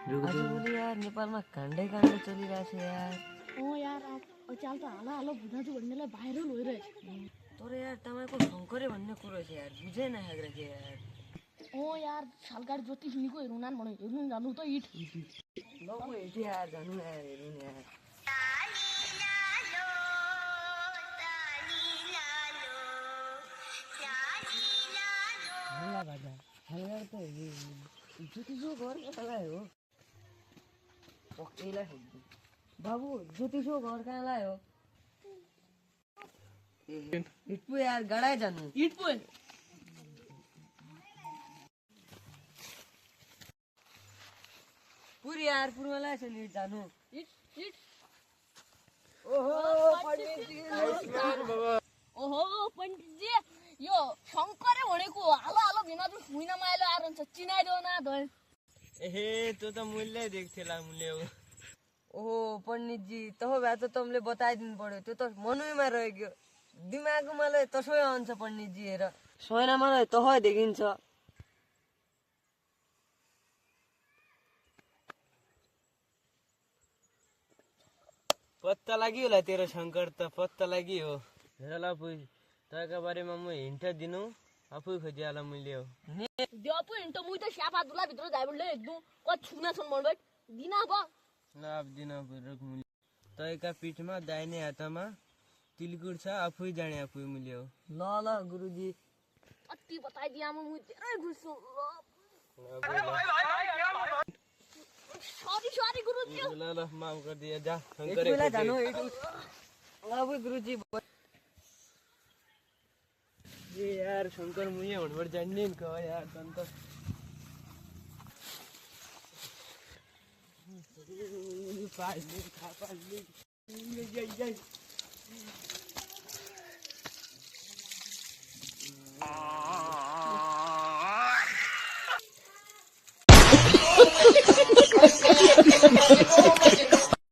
आज बोली यार नेपाल में कांडे कांडे चली रहा है यार। ओ यार अब चाल त हाला हाला बुझा जो भन्नेलाई भाइरल भइरहेछ। तर यार तपाईको शंकरे भन्ने कुरो छ यार, बुझेन हेग्रे के यार। ओ यार सालगाड ज्योतिष निको हेरुनान भन्यो, हेर्नु जानु त इट। ल म हेर्छु यार, जानु यार, हेर्नु यार। हल्ला बाजा हल्ला त ज्योतिषो घर कहाँ हो? पक्कैलाई खोज्छु बाबु, ज्योतिषो घर कहाँ हो? इटपु यार, गडाइ जानु इटपु पुरी यार, पुरवाला छ नि जानु। इट इट ओहो पंडितजी, ओहो पंडितजी, यो शंकरे भनेको हाला हाला भिना जो सुइना माइलो आरन्छ चिनाइदो न दय। एहे तो त मूल्य देख्थेला मूल्य हो। ओहो पंडितजी, तहो भए त तुमले बताइदिनु पर्यो, त्यो त मनुमा रह्यो। दिमागमा मलाई तसै आउँछ पंडितजी, हेर सोइना मलाई तहै देखिन्छ। पत्ता लाग्यो होला तेरो शंकर त, पत्ता लाग्यो हो। हेरला पुइ तयका बारेमा म हिन्ट दिनु, आफै खोजिहाला मूल्य हो। देपु हिन्ट मुइ त स्यापा दुला भित्र जाइबले एकदम क छुना छन मनबै दिना ब। ल अब दिन पूर्वक मूल्य। तयका पीठमा दाहिने हातमा तिलकुट छ, आफै जाने आफै मूल्य हो। ल गुरुजी, अति बताइदिया मुइ धेरै खुश छु। सरी सरी गुरुजी। ल माफ गरिदिए, जा एक शंकरे बेला खोजे। जानु। अब गुरुजी ए यार शंकर मुझे हड़बड़ जाने का यार तंत पास